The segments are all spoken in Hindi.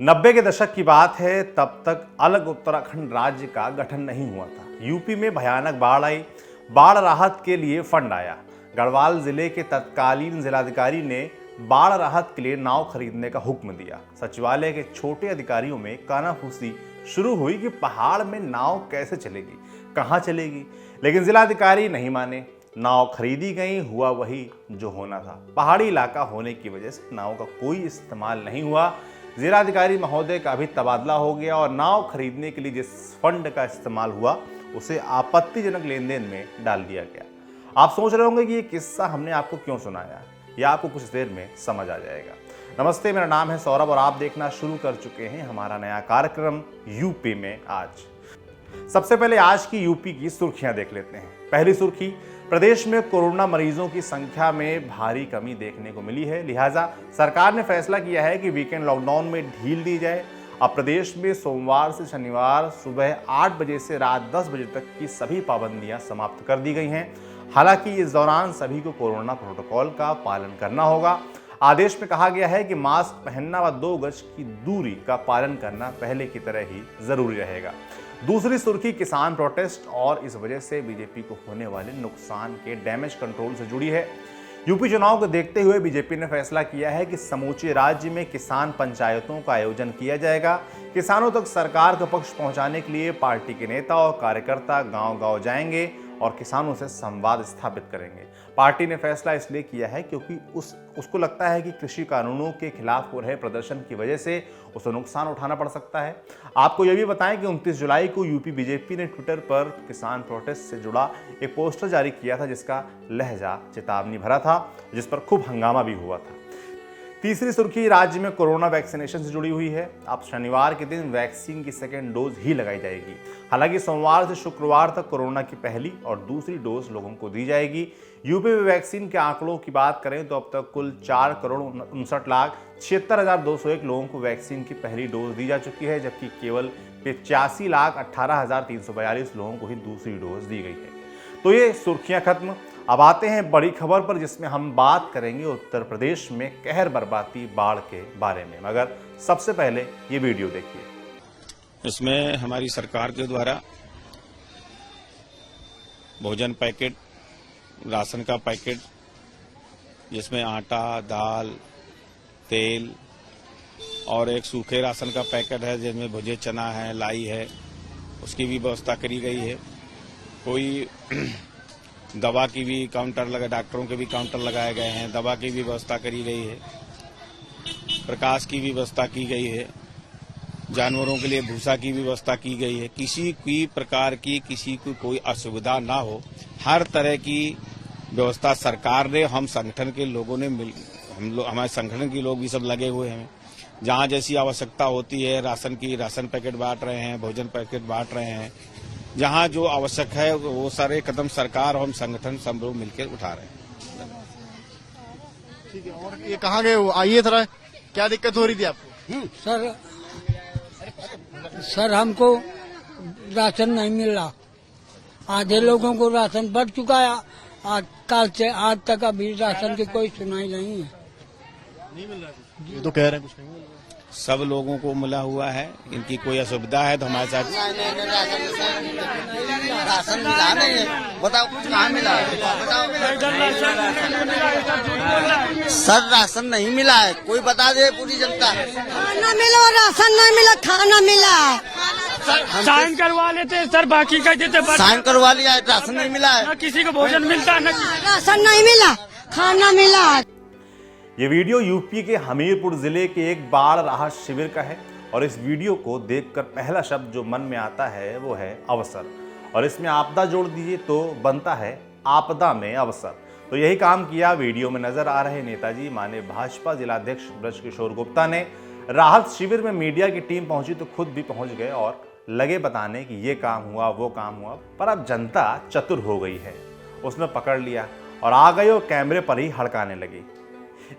90 के दशक की बात है, तब तक अलग उत्तराखंड राज्य का गठन नहीं हुआ था। यूपी में भयानक बाढ़ आई। बाढ़ राहत के लिए फंड आया। गढ़वाल जिले के तत्कालीन जिलाधिकारी ने बाढ़ राहत के लिए नाव खरीदने का हुक्म दिया। सचिवालय के छोटे अधिकारियों में कानाफूसी शुरू हुई कि पहाड़ में नाव कैसे चलेगी, कहां चलेगी, लेकिन जिलाधिकारी नहीं माने। नाव खरीदी गई, हुआ वही जो होना था। पहाड़ी इलाका होने की वजह से नाव का कोई इस्तेमाल नहीं हुआ। जिलाधिकारी महोदय का भी तबादला हो गया और नाव खरीदने के लिए जिस फंड का इस्तेमाल हुआ उसे आपत्तिजनक लेन देन में डाल दिया गया। आप सोच रहे होंगे कि ये किस्सा हमने आपको क्यों सुनाया, यह आपको कुछ देर में समझ आ जाएगा। नमस्ते, मेरा नाम है सौरभ और आप देखना शुरू कर चुके हैं हमारा नया कार्यक्रम यूपी में आज। सबसे पहले आज की यूपी की सुर्खियां देख लेते हैं। पहली सुर्खी, प्रदेश में कोरोना मरीजों की संख्या में भारी कमी देखने को मिली है, लिहाजा सरकार ने फैसला किया है कि वीकेंड लॉकडाउन में ढील दी जाए। अब प्रदेश में सोमवार से शनिवार सुबह 8 बजे से रात 10 बजे तक की सभी पाबंदियां समाप्त कर दी गई हैं। हालांकि इस दौरान सभी को कोरोना प्रोटोकॉल का पालन करना होगा। आदेश में कहा गया है कि मास्क पहनना व 2 गज की दूरी का पालन करना पहले की तरह ही जरूरी रहेगा। दूसरी सुर्खी, किसान प्रोटेस्ट और इस वजह से बीजेपी को होने वाले नुकसान के डैमेज कंट्रोल से जुड़ी है। यूपी चुनाव को देखते हुए बीजेपी ने फैसला किया है कि समूचे राज्य में किसान पंचायतों का आयोजन किया जाएगा। किसानों तक सरकार का पक्ष पहुंचाने के लिए पार्टी के नेता और कार्यकर्ता गांव-गांव जाएंगे और किसानों से संवाद स्थापित करेंगे। पार्टी ने फैसला इसलिए किया है क्योंकि उसको लगता है कि कृषि कानूनों के खिलाफ हो रहे प्रदर्शन की वजह से उसे नुकसान उठाना पड़ सकता है। आपको यह भी बताएं कि 29 जुलाई को यूपी बीजेपी ने ट्विटर पर किसान प्रोटेस्ट से जुड़ा एक पोस्टर जारी किया था, जिसका लहजा चेतावनी भरा था, जिस पर खूब हंगामा भी हुआ था। तीसरी सुर्खी, राज्य में कोरोना वैक्सीनेशन से जुड़ी हुई है। अब शनिवार के दिन वैक्सीन की सेकेंड डोज ही लगाई जाएगी। हालांकि सोमवार से शुक्रवार तक कोरोना की पहली और दूसरी डोज लोगों को दी जाएगी। यूपी में वैक्सीन के आंकड़ों की बात करें तो अब तक कुल 4,59,76,201 लोगों को वैक्सीन की पहली डोज दी जा चुकी है, जबकि केवल 85,18,342 लोगों को ही दूसरी डोज दी गई है। तो ये सुर्खियां खत्म। अब आते हैं बड़ी खबर पर, जिसमें हम बात करेंगे उत्तर प्रदेश में कहर बरपाती बाढ़ के बारे में। मगर सबसे पहले ये वीडियो देखिए। इसमें हमारी सरकार के द्वारा भोजन पैकेट, राशन का पैकेट, जिसमें आटा, दाल, तेल और एक सूखे राशन का पैकेट है जिसमें भुजे चना है, लाई है, उसकी भी व्यवस्था करी गई है। कोई दवा की भी काउंटर लगा, डॉक्टरों के भी काउंटर लगाए गए हैं, दवा की भी व्यवस्था करी गई है, प्रकाश की भी व्यवस्था की गई है, जानवरों के लिए भूसा की भी व्यवस्था की गई है। किसी भी प्रकार की किसी को कोई असुविधा ना हो, हर तरह की व्यवस्था सरकार ने, हम संगठन के लोगों ने हमारे संगठन के लोग भी सब लगे हुए हैं। जहां जैसी आवश्यकता होती है, राशन पैकेट बांट रहे हैं, भोजन पैकेट बांट रहे हैं। जहां जो आवश्यक है वो सारे कदम सरकार और हम संगठन सब लोग मिलकर उठा रहे हैं। ठीक है, और ये कहाँ गए हो? आइए थोड़ा, क्या दिक्कत हो रही थी आपको? सर हमको राशन नहीं मिल रहा। आधे लोगों को राशन बढ़ चुका है, आज कल से आज तक अभी राशन की कोई सुनाई नहीं है। नहीं मिल रहा, ये तो कह रहे हैं कुछ नहीं मिल रहा। सब लोगों को मिला हुआ है। इनकी कोई असुविधा है तो हमारे साथ राशन मिला नहीं है। बताओ कुछ कहाँ मिला है? बताओ सर, राशन नहीं मिला है, कोई बता दे पूरी जनता। खाना मिला, राशन नहीं मिला, खाना मिला। साइन करवा लेते सर, बाकी कह देते साइन करवा लिया है, राशन नहीं मिला है। न किसी को भोजन मिलता है, न राशन नहीं मिला, खाना मिला। ये वीडियो यूपी के हमीरपुर जिले के एक बाढ़ राहत शिविर का है और इस वीडियो को देखकर पहला शब्द जो मन में आता है वो है अवसर, और इसमें आपदा जोड़ दीजिए तो बनता है आपदा में अवसर। तो यही काम किया वीडियो में नजर आ रहे नेताजी माने भाजपा जिलाध्यक्ष ब्रजकिशोर गुप्ता ने। राहत शिविर में मीडिया की टीम पहुंची तो खुद भी पहुंच गए और लगे बताने कि ये काम हुआ, वो काम हुआ। पर अब जनता चतुर हो गई है, उसने पकड़ लिया और आ गई और कैमरे पर ही हड़काने लगी।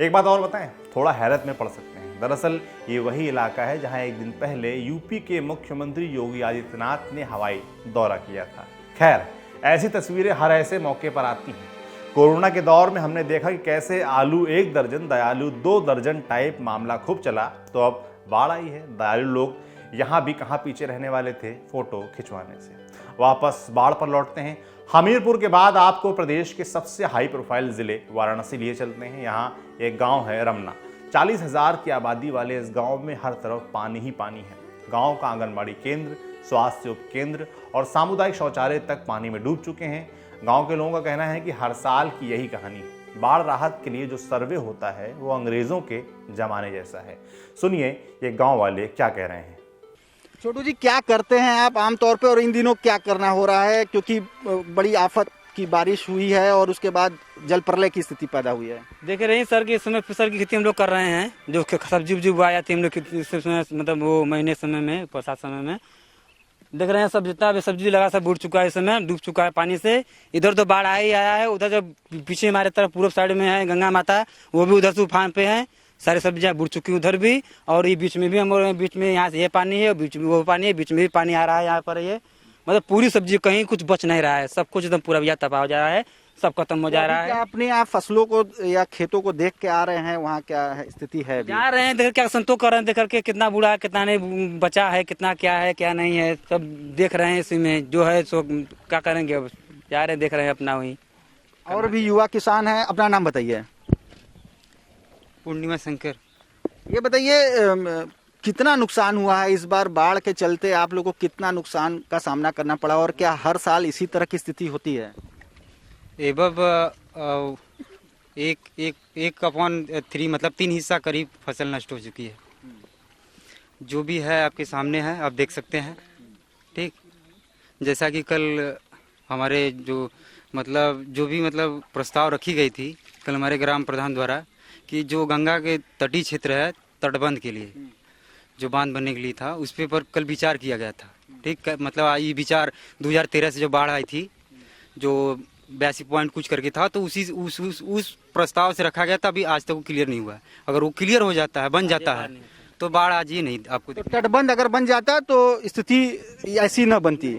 एक बात और बताएं, थोड़ा हैरत में पड़ सकते हैं। दरअसल ये वही इलाका है जहां एक दिन पहले यूपी के मुख्यमंत्री योगी आदित्यनाथ ने हवाई दौरा किया था। खैर, ऐसी तस्वीरें हर ऐसे मौके पर आती हैं। कोरोना के दौर में हमने देखा कि कैसे आलू 1 दर्जन, दयालु 2 दर्जन टाइप मामला खूब चला, तो अब बाढ़ आई है। दयालु लोग यहाँ भी कहाँ पीछे रहने वाले थे फोटो खिंचवाने से। वापस बाढ़ पर लौटते हैं। हमीरपुर के बाद आपको प्रदेश के सबसे हाई प्रोफाइल जिले वाराणसी लिए चलते हैं। यहाँ एक गांव है रमना। 40,000 की आबादी वाले इस गांव में हर तरफ पानी ही पानी है। गांव का आंगनबाड़ी केंद्र, स्वास्थ्य उपकेंद्र और सामुदायिक शौचालय तक पानी में डूब चुके हैं। गांव के लोगों का कहना है कि हर साल की यही कहानी है। बाढ़ राहत के लिए जो सर्वे होता है वो अंग्रेजों के जमाने जैसा है। सुनिए ये गांव वाले क्या कह रहे हैं। छोटू जी, क्या करते हैं आप आमतौर पे और इन दिनों क्या करना हो रहा है, क्योंकि बड़ी आफत की बारिश हुई है और उसके बाद जल प्रलय की स्थिति पैदा हुई है। देख रहे हैं सर कि इस समय फसल की खेती हम लोग कर रहे हैं। जो सब्जी उब्जी उगाया थी हम लोग इस समय, मतलब वो महीने समय में, बरसात समय में देख रहे हैं सब जितना भी सब्जी लगा सब बुड़ चुका है, इस समय डूब चुका है पानी से। इधर तो बाढ़ आया है। उधर जो पीछे हमारे तरफ पूर्व साइड में है गंगा माता, वो भी उधर से उफान पे है। सारी सब्जियां बुड़ चुकी उधर भी, और ये बीच में भी हम बीच में यहाँ से ये पानी है, बीच में वो पानी है, बीच में भी पानी आ रहा है यहाँ पर। ये मतलब पूरी सब्जी कहीं कुछ बच नहीं रहा है, सब कुछ एकदम पूरा भैया तबाह हो जा रहा है, सब खत्म हो जा रहा है। अपने आप फसलों को या खेतों को देख के आ रहे हैं, वहाँ क्या है स्थिति है? जा रहे हैं देख क्या संतोष कर रहे हैं, देख करके कितना बुरा है, कितना नहीं बचा है, कितना क्या है क्या नहीं है, सब देख रहे हैं। इसी में जो है सो क्या करेंगे, अब जा रहे हैं देख रहे हैं अपना वही। और भी युवा किसान हैं, अपना नाम बताइए। पूर्णिमा शंकर। ये बताइए कितना नुकसान हुआ है इस बार बाढ़ के चलते, आप लोगों को कितना नुकसान का सामना करना पड़ा और क्या हर साल इसी तरह की स्थिति होती है? एवं एक अपॉन 3 मतलब 3 हिस्सा करीब फसल नष्ट हो चुकी है। जो भी है आपके सामने है, आप देख सकते हैं। ठीक, जैसा कि कल हमारे जो भी प्रस्ताव रखी गई थी कल हमारे ग्राम प्रधान द्वारा कि जो गंगा के तटीय क्षेत्र है तटबंध के लिए जो बांध बनने के लिए था, उस पर कल विचार किया गया था। ठीक, मतलब ये विचार 2013 से जो बाढ़ आई थी, जो 82 पॉइंट कुछ करके था, तो उस प्रस्ताव से रखा गया था। अभी आज तक वो क्लियर नहीं हुआ है। अगर वो क्लियर हो जाता है, बन जाता है, तो बाढ़ आज ही नहीं आपको। तो तटबंध अगर बन जाता तो स्थिति ऐसी न बनती।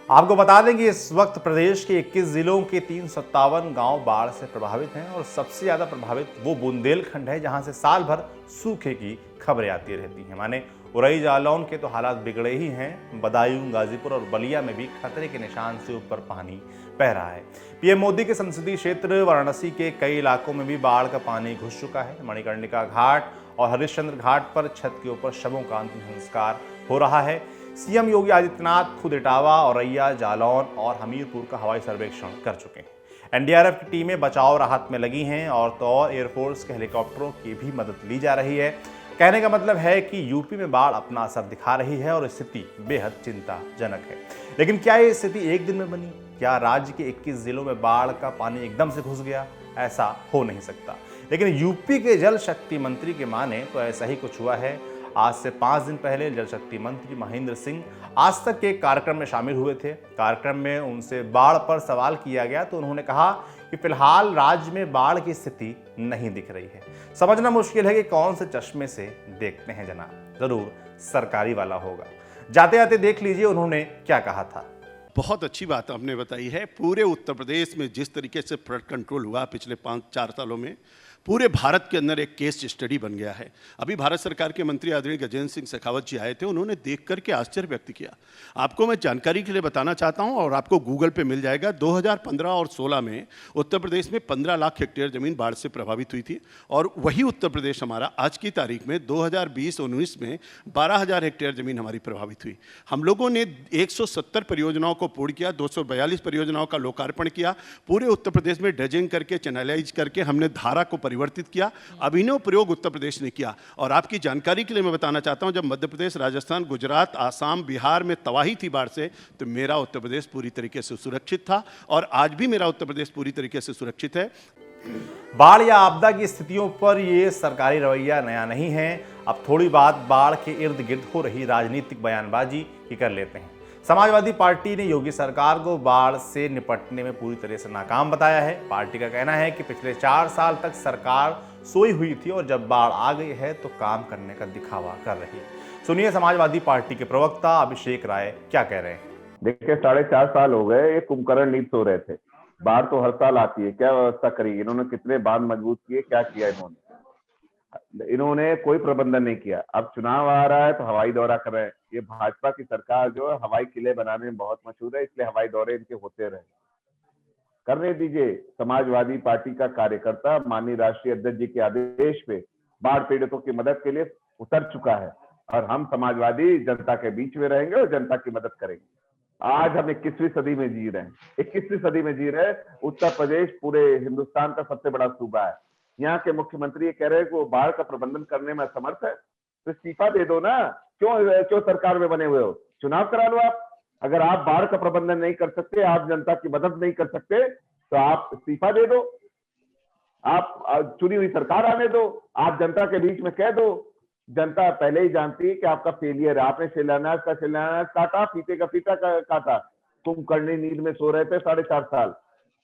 आपको बता दें कि इस वक्त प्रदेश के 21 जिलों के 357 गांव बाढ़ से प्रभावित हैं और सबसे ज्यादा प्रभावित वो बुंदेलखंड है, जहां से साल भर सूखे की खबरें आती रहती हैं। माने उरई जालौन के तो हालात बिगड़े ही हैं, बदायूं, गाजीपुर और बलिया में भी खतरे के निशान से ऊपर पानी बह रहा है। पीएम मोदी के संसदीय क्षेत्र वाराणसी के कई इलाकों में भी बाढ़ का पानी घुस चुका है। मणिकर्णिका घाट और हरिश्चंद्र घाट पर छत के ऊपर शवों का अंतिम संस्कार हो रहा है। सीएम योगी आदित्यनाथ खुद इटावा, औरैया, जालौन और हमीरपुर का हवाई सर्वेक्षण कर चुके हैं। एनडीआरएफ की टीमें बचाव राहत में लगी हैं और तो और एयरफोर्स के हेलीकॉप्टरों की भी मदद ली जा रही है। कहने का मतलब है कि यूपी में बाढ़ अपना असर दिखा रही है और स्थिति बेहद चिंताजनक है। लेकिन क्या ये स्थिति एक दिन में बनी? क्या राज्य के 21 जिलों में बाढ़ का पानी एकदम से घुस गया? ऐसा हो नहीं सकता। लेकिन यूपी के जल शक्ति मंत्री के माने तो ऐसा ही कुछ हुआ है। आज से 5 दिन पहले जल शक्ति मंत्री महेंद्र सिंह आज तक के कार्यक्रम में शामिल हुए थे। कार्यक्रम में उनसे बाढ़ पर सवाल किया गया तो उन्होंने कहा कि फिलहाल राज्य में बाढ़ की स्थिति नहीं दिख रही है। समझना मुश्किल है कि कौन से चश्मे से देखते हैं जनाब, जरूर सरकारी वाला होगा। जाते जाते देख लीजिए उन्होंने क्या कहा था। बहुत अच्छी बात आपने बताई है। पूरे उत्तर प्रदेश में जिस तरीके से फ्लड कंट्रोल हुआ पिछले 5-4 सालों में, पूरे भारत के अंदर एक केस स्टडी बन गया है। अभी भारत सरकार के मंत्री आदरणीय गजेंद्र सिंह शेखावत जी आए थे, उन्होंने देख करके आश्चर्य व्यक्त किया। आपको मैं जानकारी के लिए बताना चाहता हूं और आपको गूगल पे मिल जाएगा। 2015 और 16 में उत्तर प्रदेश में 15 लाख हेक्टेयर जमीन बाढ़ से प्रभावित हुई थी और वही उत्तर प्रदेश हमारा आज की तारीख में 2020-19 में 12,000 हेक्टेयर जमीन हमारी प्रभावित हुई। हम लोगों ने 170 परियोजनाओं को पूर्ण किया, 242 परियोजनाओं का लोकार्पण किया। पूरे उत्तर प्रदेश में ड्रेजिंग करके, चैनलाइज करके हमने धारा को परिवर्तित किया। अभिनव प्रयोग उत्तर प्रदेश ने किया। और आपकी जानकारी के लिए मैं बताना चाहता हूं, जब मध्य प्रदेश, राजस्थान, गुजरात, आसाम, बिहार में तबाही थी बाढ़ से, तो मेरा उत्तर प्रदेश पूरी तरीके से सुरक्षित था और आज भी मेरा उत्तर प्रदेश पूरी तरीके से सुरक्षित है। बाढ़ या आपदा की स्थितियों पर यह सरकारी रवैया नया नहीं है। अब थोड़ी बात बाढ़ के इर्द गिर्द हो रही राजनीतिक बयानबाजी की कर लेते हैं। समाजवादी पार्टी ने योगी सरकार को बाढ़ से निपटने में पूरी तरह से नाकाम बताया है। पार्टी का कहना है कि पिछले 4 साल तक सरकार सोई हुई थी और जब बाढ़ आ गई है तो काम करने का दिखावा कर रही है। सुनिए समाजवादी पार्टी के प्रवक्ता अभिषेक राय क्या कह रहे हैं। देखिए 4.5 साल हो गए ये कुंभकर्ण नींद सो रहे थे। बाढ़ तो हर साल आती है, क्या व्यवस्था करी इन्होंने? कितने बांध मजबूत किए, क्या किया इन्होंने? इन्होंने कोई प्रबंधन नहीं किया। अब चुनाव आ रहा है तो हवाई दौरा कर रहे हैं। ये भाजपा की सरकार जो है हवाई किले बनाने में बहुत मशहूर है, इसलिए हवाई दौरे इनके होते रहे। करने दीजिए। समाजवादी पार्टी का कार्यकर्ता माननीय राष्ट्रीय अध्यक्ष जी के आदेश पे बाढ़ पीड़ितों की मदद के लिए उतर चुका है और हम समाजवादी जनता के बीच में रहेंगे और जनता की मदद करेंगे। आज हम 21वीं सदी में जी रहे हैं। 21वीं सदी में जी रहे हैं। उत्तर प्रदेश पूरे हिंदुस्तान का सबसे बड़ा सूबा है। यहाँ के मुख्यमंत्री ये कह रहे हैं कि वो बाढ़ का प्रबंधन करने में असमर्थ है, तो इस्तीफा दे दो ना। क्यों सरकार में बने हुए हो? चुनाव करा लो आप। अगर आप बाढ़ का प्रबंधन नहीं कर सकते, आप जनता की मदद नहीं कर सकते, तो आप इस्तीफा दे दो। आप चुनी हुई सरकार आने दो। आप जनता के बीच में कह दो। जनता पहले ही जानती है कि आपका फेलियर है। आपने शिलान्यास काटा, फीते का फीता काटा। कुंभकर्णी नींद में सो रहे थे 4.5 साल।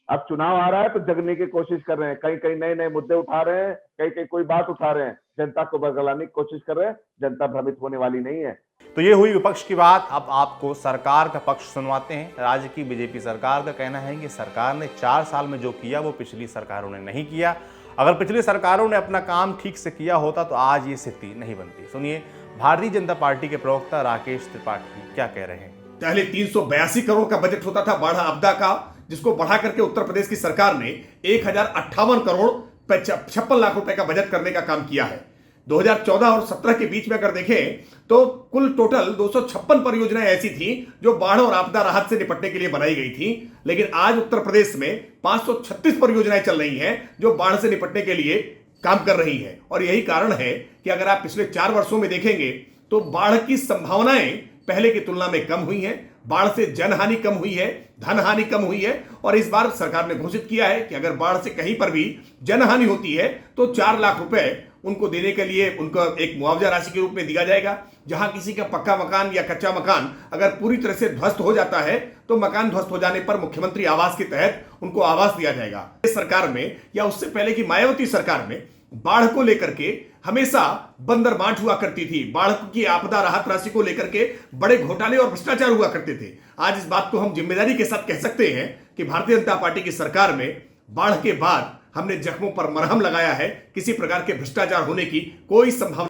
अब चुनाव आ रहा है तो जगने की कोशिश कर रहे हैं। कहीं कहीं नए नए मुद्दे उठा रहे हैं, कहीं कहीं कोई बात उठा रहे हैं, जनता को बरगलाने की कोशिश कर रहे हैं। जनता भ्रमित होने वाली नहीं है। तो ये हुई विपक्ष की बात। अब आपको सरकार का पक्ष सुनवाते हैं। राज्य की बीजेपी सरकार का कहना है कि सरकार ने 4 साल में जो किया वो पिछली सरकारों ने नहीं किया। अगर पिछली सरकारों ने अपना काम ठीक से किया होता तो आज ये स्थिति नहीं बनती। सुनिए भारतीय जनता पार्टी के प्रवक्ता राकेश त्रिपाठी क्या कह रहे हैं। पहले 382 करोड़ का बजट होता था बाढ़ आपदा का, जिसको बढ़ा करके उत्तर प्रदेश की सरकार ने 1058 करोड़ 56 लाख रुपए का बजट करने का काम किया है। 2014 और 17 के बीच में अगर देखें तो कुल टोटल 256 परियोजनाएं ऐसी थी जो बाढ़ और आपदा राहत से निपटने के लिए बनाई गई थी। लेकिन आज उत्तर प्रदेश में 536 परियोजनाएं चल रही हैं जो बाढ़ से निपटने के लिए काम कर रही हैं। और यही कारण है कि अगर आप पिछले 4 वर्षों में देखेंगे तो बाढ़ की संभावनाएं पहले की तुलना में कम हुई हैं। बाढ़ से जनहानि कम हुई है, धन हानि कम हुई है। और इस बार सरकार ने घोषित किया है कि अगर बाढ़ से कहीं पर भी जनहानि होती है तो 4 लाख रुपए उनको देने के लिए उनको एक मुआवजा राशि के रूप में दिया जाएगा। जहां किसी का पक्का मकान या कच्चा मकान अगर पूरी तरह से ध्वस्त हो जाता है तो मकान ध्वस्त हो जाने पर मुख्यमंत्री आवास के तहत उनको आवास दिया जाएगा। इस सरकार में या उससे पहले की मायावती सरकार में बाढ़ को लेकर के हमेशा बंदर बांट हुआ करती थी। बाढ़ की आपदा राहत राशि को लेकर के बड़े घोटाले और भ्रष्टाचार हुआ करते थे। आज इस बात को हम जिम्मेदारी के साथ कह सकते हैं कि भारतीय जनता पार्टी की सरकार में बाढ़ के बाद हमने जख्मों पर मरहम लगाया है। किसी प्रकार के भ्रष्टाचार होने की कोई संभावना।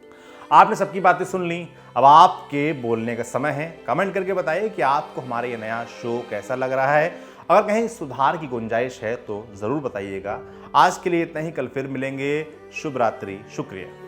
आपने सबकी बातें सुन ली। अब आपके बोलने का समय है। कमेंट करके बताइए कि आपको हमारा ये नया शो कैसा लग रहा है। अगर कहीं सुधार की गुंजाइश है तो जरूर बताइएगा। आज के लिए इतना ही। कल फिर मिलेंगे। शुभ रात्रि। शुक्रिया।